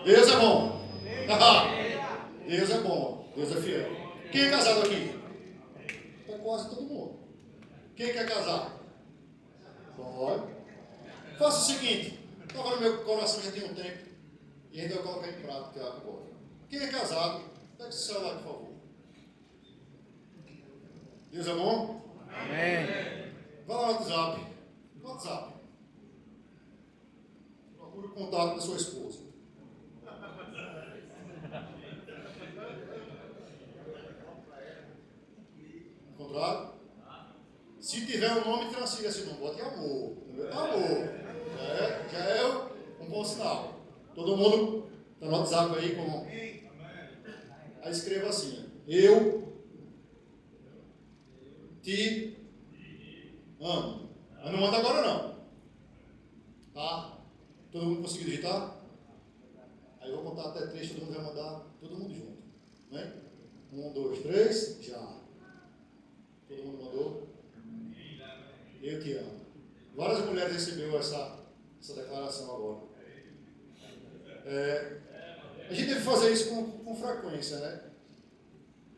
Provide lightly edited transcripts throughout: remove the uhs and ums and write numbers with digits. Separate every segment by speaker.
Speaker 1: Deus é bom. Deus é bom. Deus é fiel. Quem é casado aqui? É quase todo mundo. Quem quer casar? Pode. Faça o seguinte. Estava no meu coração já tem um tempo. E ainda eu colocar em prática agora. Quem é casado? Pega esse celular, por favor. Deus é bom?
Speaker 2: Amém.
Speaker 1: Vai lá no WhatsApp. No WhatsApp. Procure o contato da sua esposa. Encontrado? Se tiver um nome, transfira esse nome. Bote amor. Amor. Já é um bom sinal. Todo mundo está no WhatsApp aí com. Aí escreva assim: eu te amo. Mas não manda agora não. Tá? Todo mundo conseguiu digitar? Aí eu vou contar até 3, todo mundo vai mandar, todo mundo junto. Né? 1, 2, 3, já. Todo mundo mandou? Eu te amo. Várias mulheres receberam essa declaração agora. A gente deve fazer isso com frequência, né?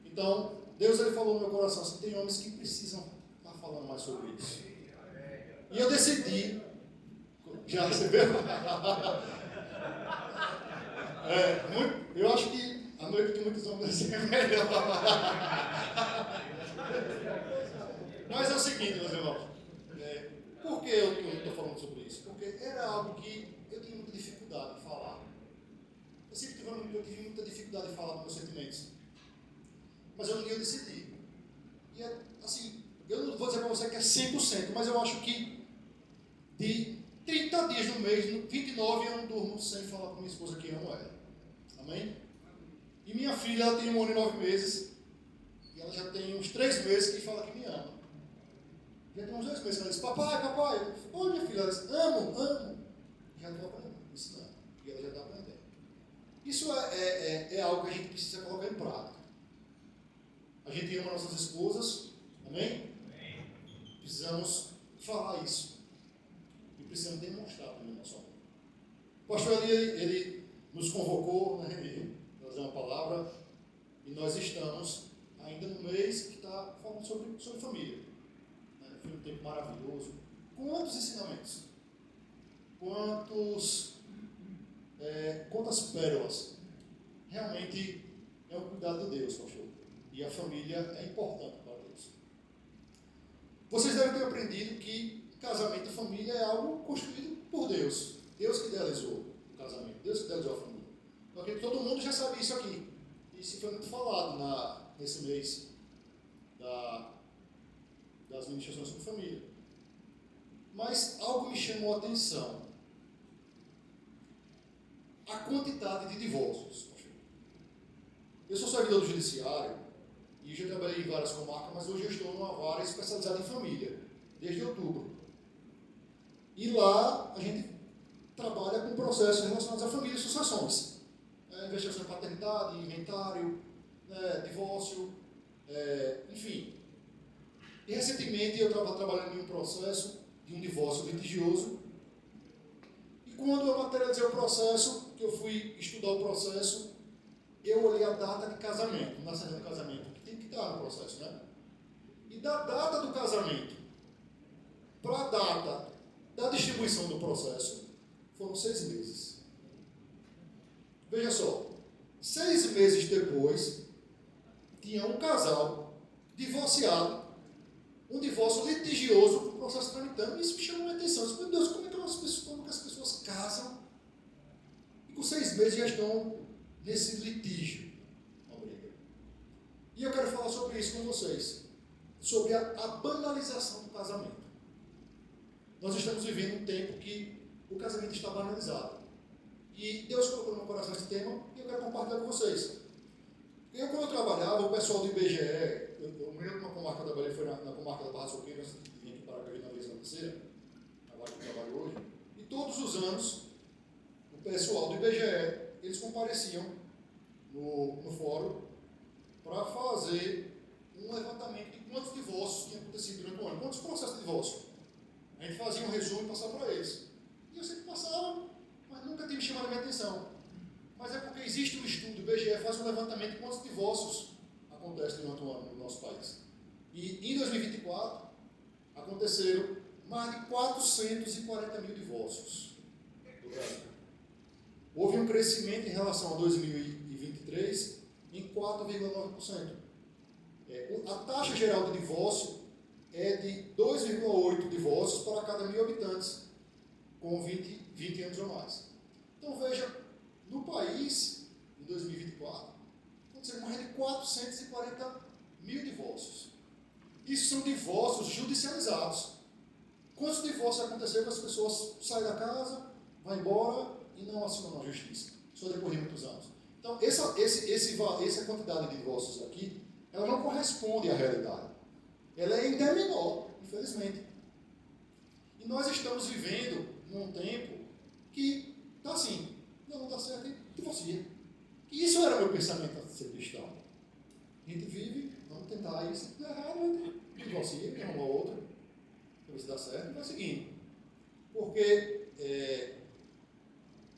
Speaker 1: Então, Deus ele falou no meu coração assim, tem homens que precisam estar falando mais sobre isso. E eu decidi, já recebeu? Eu acho que a noite de muitos homens vai ser melhor. Mas é o seguinte, meus irmãos, por que eu estou falando sobre isso? Porque era algo que eu tinha muita dificuldade de falar. Eu sempre tive muita dificuldade de falar dos meus sentimentos. Mas eu decidi. E assim, eu não vou dizer para você que é 100%, mas eu acho que de 30 dias no mês, 29 eu não durmo sem falar com minha esposa que amo ela. Amém? E minha filha, ela tem 1 ano e 9 meses, e ela já tem uns 3 meses que fala que me ama. Já tem uns 2 meses que ela diz, papai, oi minha filha, ela diz, amo. Já estou aprendendo, ensinando, e ela já está aprendendo. Isso é algo que a gente precisa colocar em prática. A gente ama nossas esposas, amém? Precisamos falar isso. E precisamos demonstrar também nosso amor. O pastor ele nos convocou, né, Reni? Trazer uma palavra, e nós estamos ainda no mês que está falando sobre família. Né? Foi um tempo maravilhoso. Quantos ensinamentos? Quantas pérolas? Realmente é o cuidado de Deus, pastor. E a família é importante para Deus. Vocês devem ter aprendido que casamento e família é algo construído por Deus. Deus que idealizou o casamento, Deus que idealizou a família. Eu acredito que todo mundo já sabe isso aqui. Isso foi muito falado nesse mês das ministrações sobre família. Mas algo me chamou a atenção. A quantidade de divórcios. Eu sou servidor do judiciário e já trabalhei em várias comarcas, mas hoje eu estou numa vara especializada em família, desde outubro. E lá a gente trabalha com processos relacionados à família e sucessões. Investigação de paternidade, inventário, divórcio, enfim. E recentemente eu estava trabalhando em um processo de um divórcio litigioso. E quando eu materializei o processo, que eu fui estudar o processo, eu olhei a data de casamento, na certidão de casamento, que tem que estar no processo, né? E da data do casamento para a data da distribuição do processo, foram 6 meses. Veja só, 6 meses depois, tinha um casal divorciado, um divórcio litigioso com o processo tramitando, e isso me chamou a atenção. Eu disse, meu Deus, como é que as pessoas casam e com 6 meses já estão nesse litígio, uma briga. E eu quero falar sobre isso com vocês, sobre a banalização do casamento. Nós estamos vivendo um tempo que o casamento está banalizado. E Deus colocou no meu coração esse tema e eu quero compartilhar com vocês. Quando eu trabalhava, o pessoal do IBGE, eu me lembro de uma comarca que eu trabalhei, foi na comarca da Barra Soqueira, antes de vir aqui para a Carolina vez na terceira, agora que eu trabalho hoje, e todos os anos, o pessoal do IBGE, eles compareciam no fórum para fazer um levantamento de quantos divórcios tinham acontecido durante o ano, quantos processos de divórcio. A gente fazia um resumo e passava para eles. E eu sempre passava, mas nunca tinha me chamado a minha atenção. existe um estudo, o IBGE faz um levantamento de quantos divórcios acontecem durante o ano no nosso país. E em 2024, aconteceram mais de 440 mil divórcios no Brasil. Houve um crescimento em relação a 2023 em 4,9%. A taxa geral de divórcio é de 2,8 divórcios para cada 1.000 habitantes, com 20 anos ou mais. Então veja, no país, em 2024, aconteceram mais de 440 mil divórcios. Isso são divórcios judicializados. Quantos divórcios aconteceram que as pessoas saem da casa, vão embora e não assinam na justiça, só depois de muitos anos? Então, essa quantidade de divórcios aqui, ela não corresponde à realidade. Ela é ainda menor, infelizmente. E nós estamos vivendo num tempo que está assim, não está certo, e divorcia. E isso era o meu pensamento antes de ser cristão. A gente vive, vamos tentar isso, se der errado, divorcia, tem uma outra, para ver se dá certo, e vai seguindo. Porque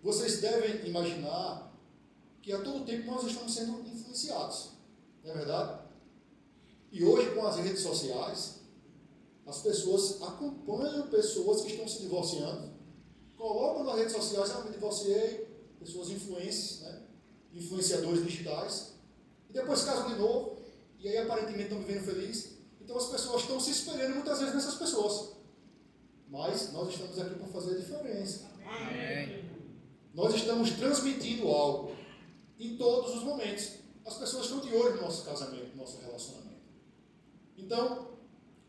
Speaker 1: vocês devem imaginar que a todo tempo nós estamos sendo influenciados, não é verdade? E hoje, com as redes sociais, as pessoas acompanham pessoas que estão se divorciando, colocam nas redes sociais, me divorciei, pessoas influentes, né? Influenciadores digitais, e depois casam de novo, e aí aparentemente estão vivendo feliz. Então as pessoas estão se espelhando muitas vezes nessas pessoas. Mas nós estamos aqui para fazer a diferença. Amém. Nós estamos transmitindo algo em todos os momentos. As pessoas estão de olho no nosso casamento, no nosso relacionamento. Então,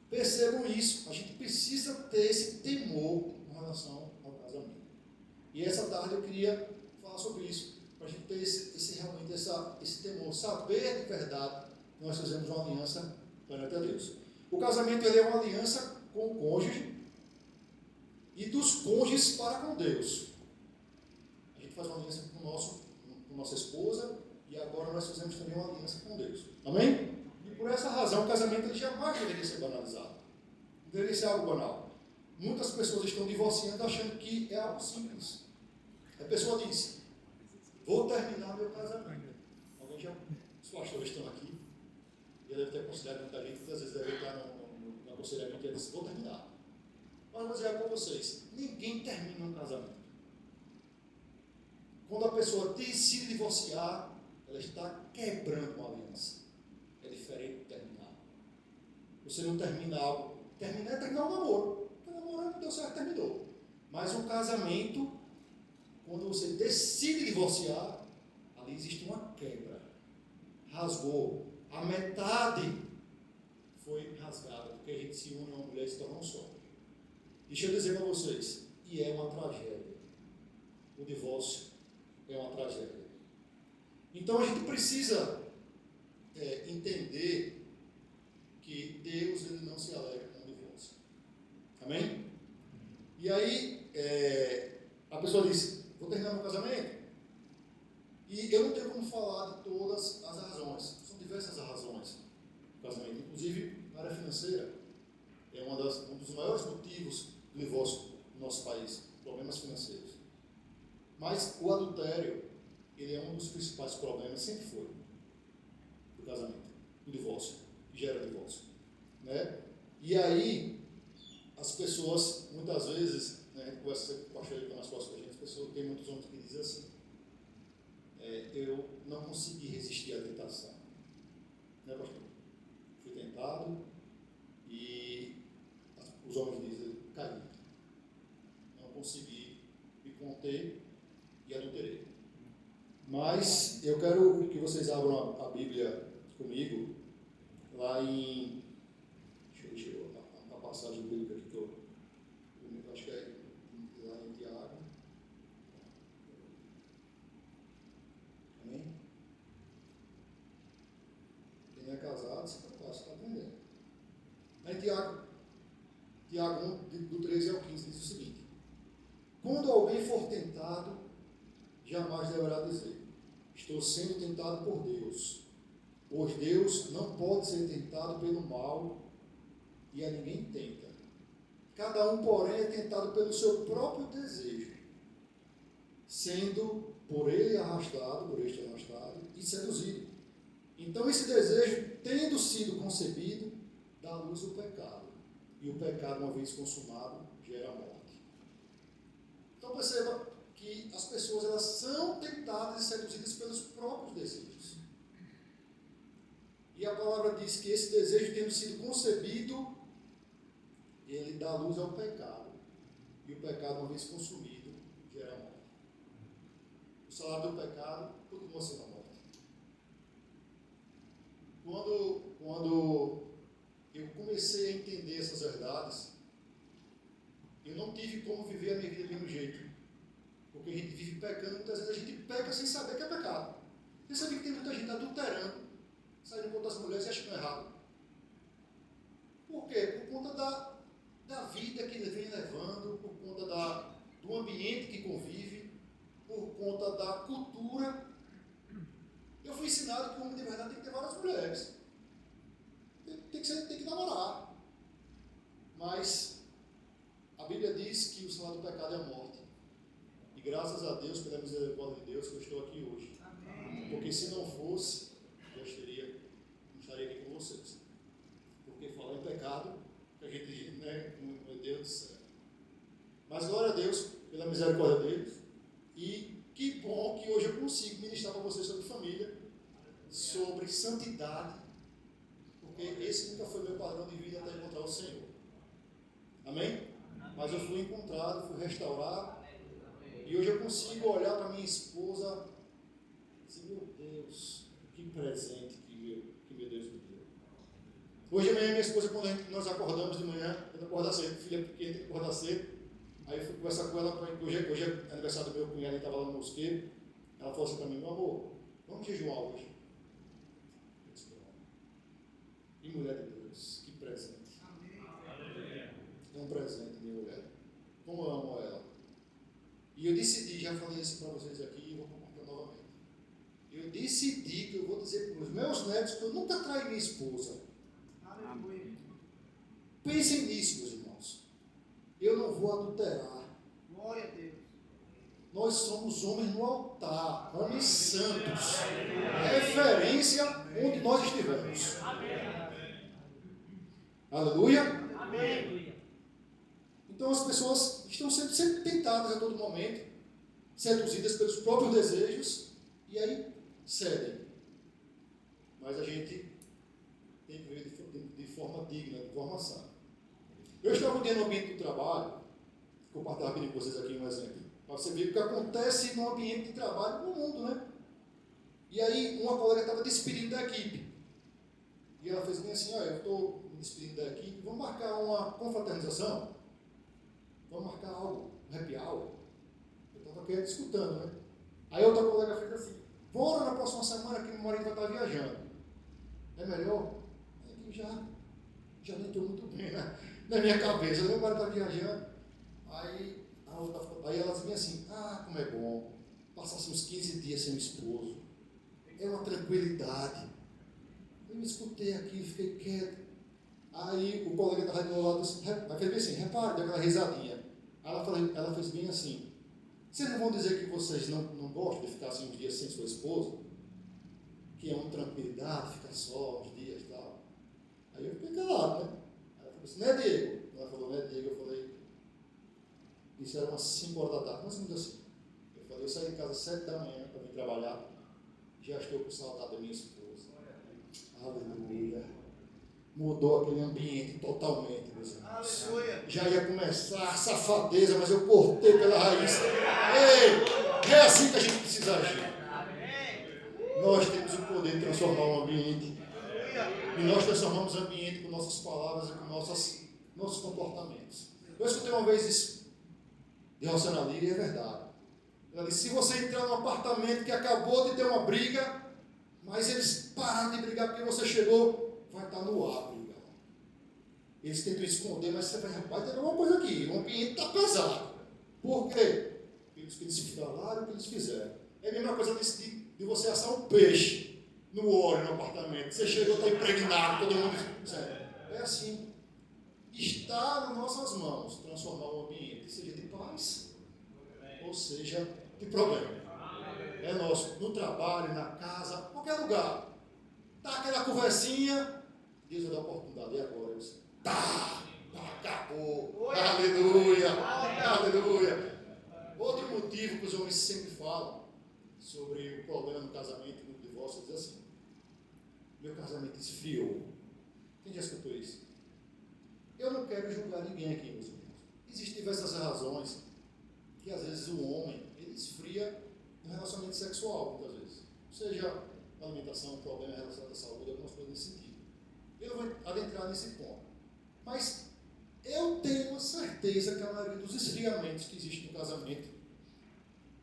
Speaker 1: percebam isso. A gente precisa ter esse temor em relação ao casamento. E essa tarde eu queria falar sobre isso, para a gente ter realmente esse temor, saber de verdade que nós fazemos uma aliança perante a Deus. O casamento ele é uma aliança com o cônjuge e dos cônjuges para com Deus. A gente faz uma aliança com nossa esposa e agora nós fazemos também uma aliança com Deus. Amém? E por essa razão o casamento ele jamais deveria ser banalizado. Não deveria ser algo banal. Muitas pessoas estão divorciando achando que é algo simples. A pessoa diz, vou terminar meu casamento. Alguém já, os pastores estão aqui, e deve ter considerado muita gente, que às vezes deve estar no aconselhamento e diz, vou terminar. Mas vou dizer com vocês, ninguém termina um casamento. Quando a pessoa decide divorciar, ela está quebrando uma aliança. É diferente de terminar. Você não termina algo. Terminar é terminar um namoro. O namoro não deu certo, terminou. Mas um casamento, quando você decide divorciar, ali existe uma quebra. Rasgou. A metade foi rasgada, porque a gente se une a uma mulher e se torna um só. Deixa eu dizer para vocês, e é uma tragédia. O divórcio é uma tragédia. Então a gente precisa entender que Deus ele não se alegra com o divórcio. Amém? E aí, a pessoa diz, vou terminar meu casamento? E eu não tenho como falar de todas as razões. São diversas as razões do casamento. Inclusive, na área financeira, é um dos maiores motivos do divórcio no nosso país, problemas financeiros. Mas o adultério, ele é um dos principais problemas, sempre foi, do casamento, do divórcio, que gera divórcio. Né? E aí, as pessoas, muitas vezes, né, a gente conversa com o pastor que está nas costas da gente, as pessoas, tem muitos homens que dizem assim, eu não consegui resistir à tentação. Né, pastor? Fui tentado e os homens dizem, caí. Não consegui me conter e adulterei. Mas eu quero que vocês abram a Bíblia comigo, lá em... Deixa eu a passagem bíblica aqui que eu acho que é lá em Tiago. Amém? Quem não é casado, você está aprendendo. Lá em Tiago 1, do 13 ao 15, diz o seguinte: quando alguém for tentado, jamais deverá dizer, estou sendo tentado por Deus, pois Deus não pode ser tentado pelo mal e a ninguém tenta. Cada um, porém, é tentado pelo seu próprio desejo, sendo por este arrastado e seduzido. Então esse desejo, tendo sido concebido, dá luz ao pecado. E o pecado, uma vez consumado, gera morte. Então perceba que as pessoas elas são tentadas e seduzidas pelos próprios desejos. E a palavra diz que esse desejo, tendo sido concebido, ele dá luz ao pecado. E o pecado, uma vez consumido, gera morte. O salário do pecado continua sendo a morte. Quando eu comecei a entender essas verdades, eu não tive como viver a minha vida do mesmo jeito. Porque a gente vive pecando, muitas vezes a gente peca sem saber que é pecado. Você sabia que tem muita gente adulterando, saindo contra as mulheres e achando errado. Por quê? Por conta da vida que ele vem levando, por conta do ambiente que convive, por conta da cultura. Eu fui ensinado que o homem de verdade tem que ter várias mulheres. Tem que namorar. Mas a Bíblia diz que o salário do pecado é a morte. E graças a Deus, pela misericórdia de Deus, que eu estou aqui hoje. Amém. Porque se não fosse, eu não estaria aqui com vocês. Porque falar em pecado, que a gente, meu Deus do céu. Mas glória a Deus, pela misericórdia deles. E que bom que hoje eu consigo ministrar para vocês sobre família, sobre santidade, porque esse nunca foi meu padrão de vida até encontrar o Senhor. Amém? Mas eu fui encontrado, fui restaurado, e hoje eu consigo olhar para minha esposa e dizer, meu Deus, que presente que meu Deus me deu. Hoje de manhã minha esposa, quando nós acordamos de manhã, quando acorda cedo, filha pequena tem que acordar cedo, aí eu fui conversar com ela, hoje é aniversário do meu cunhado, ele estava lá no mosqueiro, ela falou assim para mim, meu amor, vamos jejuar hoje. Eu disse, e mulher de Deus, que presente. É um presente, minha mulher. Como eu amo ela. E eu decidi, já falei isso para vocês aqui e vou compartilhar novamente. Eu decidi que eu vou dizer para os meus netos que eu nunca traí minha esposa. Amém. Pensem nisso, meus irmãos. Eu não vou adulterar.
Speaker 2: Glória a Deus.
Speaker 1: Nós somos homens no altar, homens santos. Referência onde nós estivermos. Aleluia.
Speaker 2: Amém.
Speaker 1: Então as pessoas estão sempre tentadas a todo momento, seduzidas pelos próprios desejos, e aí cedem. Mas a gente tem que ver de forma digna, de forma sã. Eu estava um dia no ambiente do trabalho, vou compartilhar com vocês aqui um exemplo, para você ver o que acontece no ambiente de trabalho no mundo, né? E aí uma colega estava despedindo da equipe. E ela fez bem assim, eu estou me despedindo da equipe, vamos marcar uma confraternização? Vamos marcar algo, um happy hour? Eu estava aqui escutando, né? Aí outra colega fez assim, bora na próxima semana que meu marido vai estar viajando. É melhor? É que já nem estou muito bem, né? Na minha cabeça, meu marido está viajando. Aí ela dizia assim, como é bom, passasse uns 15 dias sem o esposo. É uma tranquilidade. Eu me escutei aqui, fiquei quieto. Aí o colega estava do meu lado, fez bem assim, repare, deu aquela risadinha. Ela fez bem assim, vocês não vão dizer que vocês não gostam de ficar assim uns dias sem sua esposa? Que é uma tranquilidade, ficar só uns dias e tal. Aí eu fiquei calado, né? Ela falou assim, não é Diego? Ela falou, não é Diego. Eu falei, isso era umas 5 horas da tarde, mais ou menos assim. Eu falei, eu saí de casa às 7 da manhã para vir trabalhar, já estou com saudade da minha esposa. Aleluia. Mudou aquele ambiente totalmente, meus irmãos. Já ia começar a safadeza, mas eu cortei pela raiz. Ei, é assim que a gente precisa agir. Nós temos o poder de transformar o ambiente. E nós transformamos o ambiente com nossas palavras e com nossos comportamentos. Eu escutei uma vez isso de Rossana Lira e é verdade. Ela disse, se você entrar num apartamento que acabou de ter uma briga, mas eles pararam de brigar porque você chegou, vai estar no ar, briga. Eles tentam esconder, mas você vai, rapaz, tem alguma coisa aqui, o ambiente está pesado. Por quê? Eles falaram o que eles fizeram. É a mesma coisa de você assar um peixe no óleo no apartamento. Você chegou, está impregnado, todo mundo... É assim. Está nas nossas mãos transformar o ambiente, seja de paz, ou seja, de problema. É nosso. No trabalho, na casa, qualquer lugar. Tá aquela conversinha, Deus vai dar oportunidade. E agora? Eu disse, acabou.
Speaker 2: Oi.
Speaker 1: Aleluia.
Speaker 2: Aleluia.
Speaker 1: Aleluia. Outro motivo que os homens sempre falam sobre o problema no casamento e no divórcio, diz assim: meu casamento esfriou. Quem já escutou isso? Eu não quero julgar ninguém aqui, meus irmãos. Existem diversas razões que às vezes o homem ele esfria no relacionamento sexual, muitas vezes. Seja alimentação, problema relacionado à saúde, algumas coisas nesse sentido. Eu não vou adentrar nesse ponto. Mas eu tenho certeza que a maioria dos esfriamentos que existem no casamento,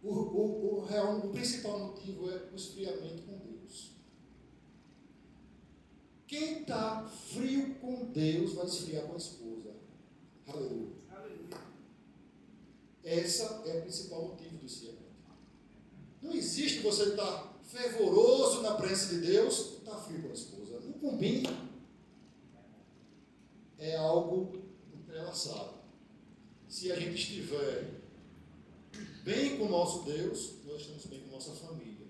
Speaker 1: o principal motivo é o esfriamento com Deus. Quem está frio com Deus vai esfriar com a esposa. Aleluia. Essa é o principal motivo do esfriamento. Não existe você estar fervoroso na presença de Deus e estar frio com a esposa. Não combina. É algo entrelaçado. Se a gente estiver bem com o nosso Deus, nós estamos bem com a nossa família.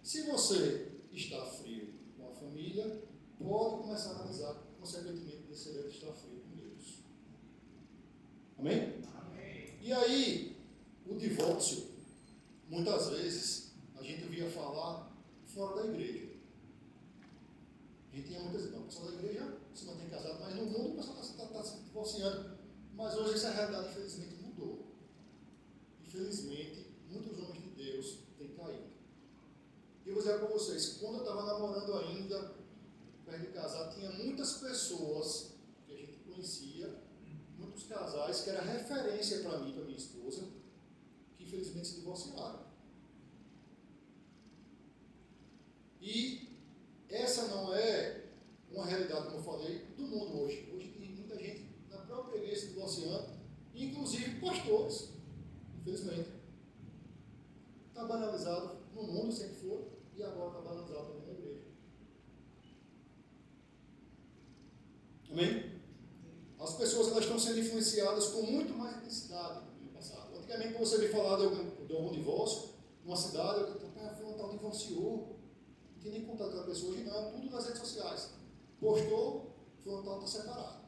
Speaker 1: Se você está frio com a família, pode começar a analisar, consequentemente, você deve estar frio com Deus. Amém? Amém. E aí, o divórcio, muitas vezes, a gente ouvia falar fora da igreja. A gente tinha muitas vezes, não, o pessoal da igreja se mantém casado, mas no mundo o pessoal está se divorciando. Mas hoje essa realidade, infelizmente, mudou. Infelizmente, muitos homens de Deus têm caído. E eu vou dizer para vocês, quando eu estava namorando ainda, perto de casar, tinha muitas pessoas que a gente conhecia, muitos casais que era referência para mim, para minha esposa, que infelizmente se divorciaram. E essa não é uma realidade, como eu falei, do mundo hoje. Hoje tem muita gente na própria igreja se divorciando, inclusive pastores, infelizmente. Está banalizado no mundo, sempre foi, e agora está banalizado também na igreja. Amém? As pessoas elas estão sendo influenciadas com muito mais intensidade do que no passado. Antigamente, quando você me falar de algum divórcio, numa cidade, eu digo, pai, fulano tal divorciou. Não tem nem contato com a pessoa, hoje não, tudo nas redes sociais. Postou, fulano tal está separado.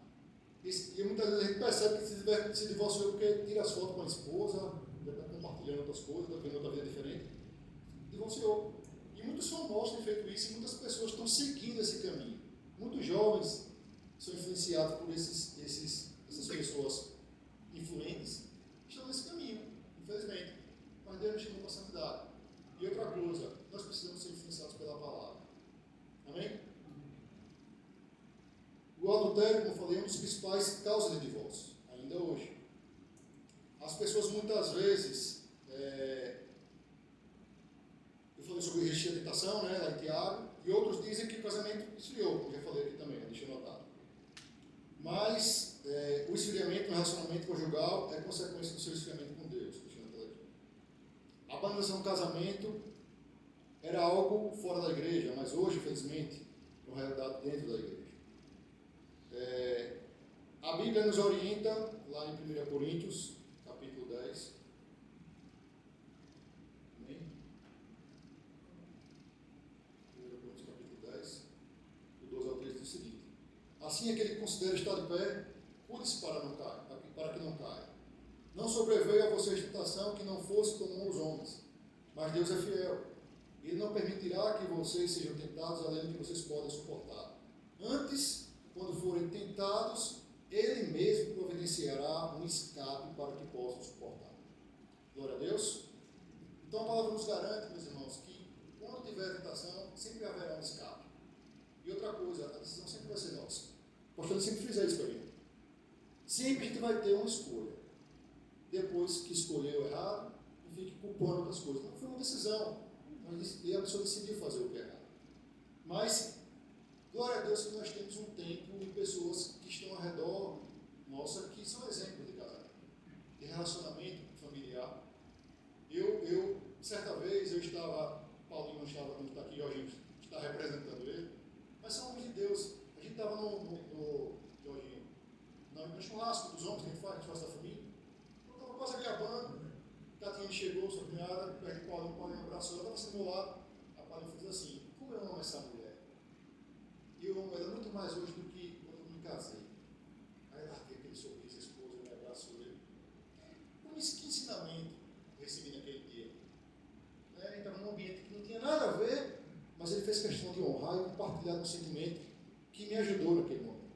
Speaker 1: E muitas vezes a gente percebe que se divorciou porque tira as fotos com a esposa, está compartilhando outras coisas, está vendo outra vida diferente. Divorciou. E muitos famosos têm feito isso e muitas pessoas estão seguindo esse caminho. Muitos jovens são influenciados por essas pessoas influentes, estão nesse caminho, infelizmente. Mas Deus nos chamou para a santidade. E outra coisa, nós precisamos ser influenciados pela palavra. Amém? O adultério, como eu falei, é uma das principais causas de divórcio, ainda hoje. As pessoas muitas vezes, eu falei sobre resistir à tentação, né, lá em Tiago, e outros dizem que o casamento esfriou, como já falei aqui também, deixa eu notar. Mas o esfriamento no relacionamento conjugal é consequência do seu esfriamento com Deus. Deixa eu notar aqui. A banalização do casamento era algo fora da igreja, mas hoje, infelizmente, é uma realidade dentro da igreja. A Bíblia nos orienta, lá em 1 Coríntios, capítulo 10. Amém? 1 Coríntios, capítulo 10, do 12 ao 13, diz o seguinte: assim aquele que considera estar de pé, cuide-se para que não caia. Não sobreveio a vocês tentação que não fosse comum aos homens, mas Deus é fiel. Ele não permitirá que vocês sejam tentados além do que vocês podem suportar. Antes, quando forem tentados, Ele mesmo providenciará um escape para que possam suportar. Glória a Deus. Então a palavra nos garante, meus irmãos, que quando tiver tentação, sempre haverá um escape. E outra coisa, a decisão sempre vai ser nossa. O pastor sempre frisa isso para mim. Sempre a gente vai ter uma escolha. Depois que escolheu errado, não fique culpando outras coisas. Não foi uma decisão. E a pessoa decidiu fazer o que é errado. Mas, glória a Deus que nós temos um tempo de pessoas que estão ao redor nossa, que são exemplos de casamento, de relacionamento familiar. Certa vez, Paulinho não está aqui, Jorginho está representando ele, mas são homens de Deus. A gente estava no churrasco dos homens que a gente faz da família, então estava quase acabando. Catiane chegou, sua cunhada, perto de Paulinho abraçou ela, estava assim do meu lado. A Paulinho fez assim: como eu amo essa mulher? E eu amo ela muito mais hoje do que quando eu me casei. Aí ela larguei aquele sorriso, a esposa, me abraçou ele. Que ensinamento eu recebi naquele dia? Então, num ambiente que não tinha nada a ver, mas ele fez questão de honrar e compartilhar um sentimento que me ajudou naquele momento.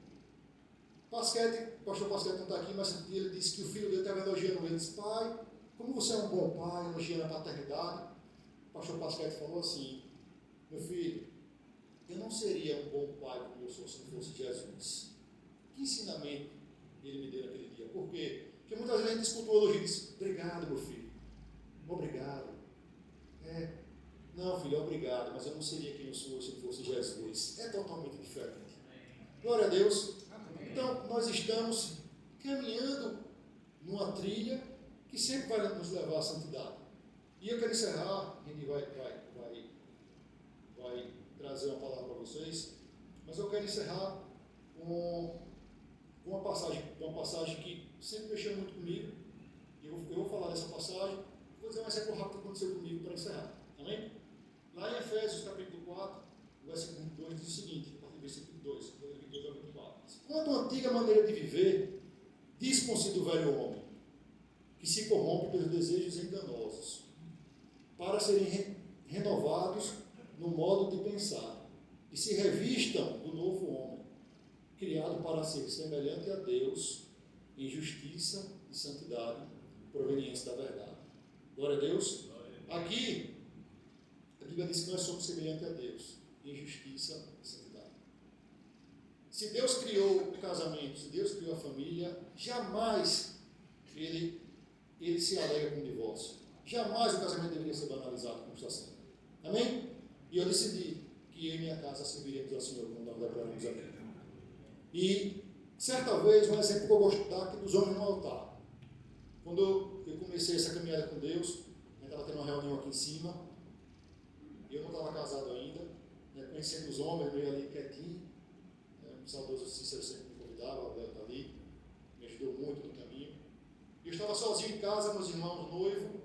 Speaker 1: O pastor Pasquete não está aqui, mas ele disse que o filho dele estava elogiando ele. Disse: pai, como você é um bom pai, elogiando a paternidade. O pastor Pasquete falou assim: meu filho, eu não seria um bom pai como eu sou se não fosse Jesus. Que ensinamento ele me deu naquele dia? Por quê? Porque muitas vezes a gente escuta o elogio e diz: obrigado, meu filho. Obrigado. Não, filho, obrigado, mas eu não seria quem eu sou se não fosse Jesus. É totalmente diferente. Glória a Deus. Então, nós estamos caminhando numa trilha que sempre vai nos levar à santidade. E eu quero encerrar, a gente vai trazer uma palavra para vocês, mas eu quero encerrar com uma passagem que sempre mexeu muito comigo. Eu vou falar dessa passagem, vou dizer um exemplo rápido que aconteceu comigo para encerrar. Amém? Lá em Efésios, capítulo 4, versículo 2, diz o seguinte, a partir do versículo 2, 22 a 24. Quanto à antiga maneira de viver, dispõe-se do velho homem, que se corrompe pelos desejos enganosos, para serem renovados no modo de pensar, e se revistam do novo homem, criado para ser semelhante a Deus, em justiça e santidade, provenientes da verdade. Glória a Deus. Aqui, a Bíblia diz que nós somos semelhantes a Deus, em justiça e santidade. Se Deus criou o casamento, se Deus criou a família, jamais ele se alega com o divórcio. Jamais o casamento deveria ser banalizado como está sendo. Amém? E eu decidi que eu e minha casa serviríamos ao Senhor, como nós declaramos aqui. E, certa vez, um exemplo que eu gosto de dar aqui dos homens no altar. Quando eu comecei essa caminhada com Deus, eu estava tendo uma reunião aqui em cima, eu não estava casado ainda, conhecendo os homens, meio ali quietinho, o saudoso Cícero sempre me convidava, o Abel está ali, me ajudou muito no caminho. E eu estava sozinho em casa, meus irmãos, noivo.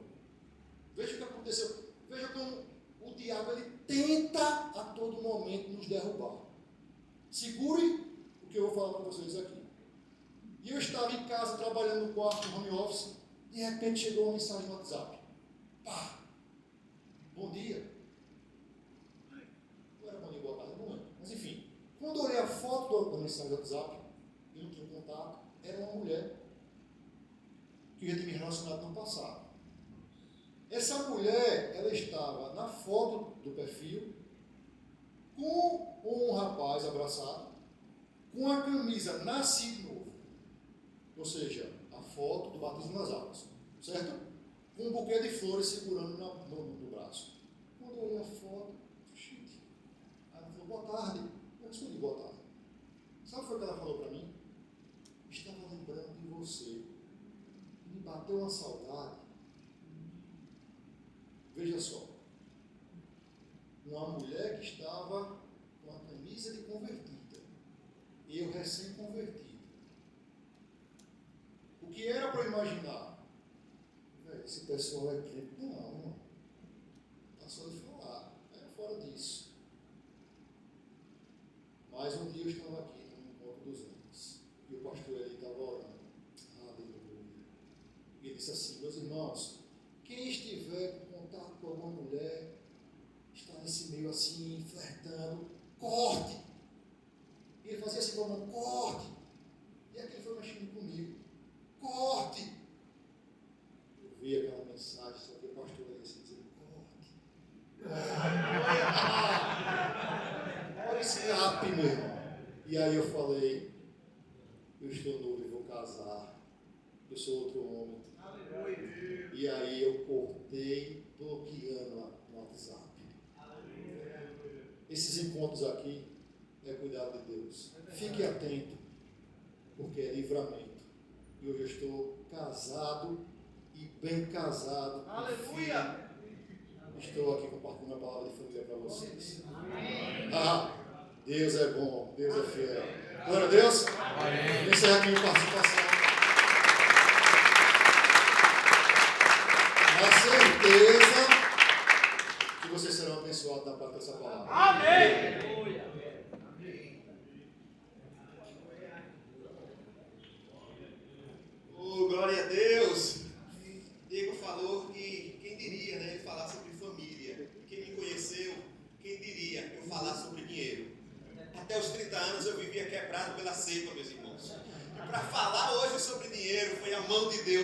Speaker 1: Veja o que aconteceu, veja como o diabo ele tenta a todo momento nos derrubar. Segure o que eu vou falar para vocês aqui. E eu estava em casa, trabalhando no quarto, no home office, de repente chegou uma mensagem no WhatsApp. Pá! Bom dia. Não era bom dia, boa tarde, não lembro. Mas enfim, quando eu olhei a foto da mensagem do WhatsApp, eu não tinha contato, era uma mulher que eu já tinha me relacionado no passado. Essa mulher, ela estava na foto do perfil, com um rapaz abraçado, com a camisa nascido novo. Ou seja, a foto do batismo nas águas. Certo? Com um buquê de flores segurando no braço. Quando eu olhei a foto, gente, ela falou: boa tarde. Eu respondi: boa tarde. Sabe o que foi que ela falou para mim? Estava lembrando de você. Me bateu uma saudade. Veja só. Uma mulher que estava com a camisa de convertida. E eu recém-convertido. O que era para eu imaginar? Esse pessoal é crente. Não, irmão. Está só de falar. Era fora disso. Mas um dia eu estava aqui no encontro dos homens. E o pastor ali estava orando. Aleluia. E ele disse assim: meus irmãos, quem estiver com contato com alguma mulher, está nesse meio assim, flertando, corte. E ele fazia assim com a mão: corte. E aquele foi mexendo comigo: corte. Eu vi aquela mensagem, só que o pastor ali assim dizendo: corte. Olha escape, meu irmão. E aí eu falei: eu estou noivo e vou casar. Eu sou outro homem. Aleluia. E aí eu cortei, bloqueando no WhatsApp. Aleluia. Esses encontros aqui é cuidado de Deus. Fique atento, porque é livramento. E hoje eu estou casado e bem casado. Aleluia! Estou aqui compartilhando a palavra de família para vocês. Deus é bom, Deus é fiel. Glória a Deus. Vou encerrar aqui a minha participação. certeza que vocês serão abençoados na parte dessa palavra.
Speaker 2: Amém.
Speaker 3: Oh, glória a Deus! Diego falou que, quem diria, né, ele falar sobre família. Quem me conheceu, quem diria eu falar sobre dinheiro. Até os 30 anos eu vivia quebrado pela seca, meus irmãos. E para falar hoje sobre dinheiro, foi a mão de Deus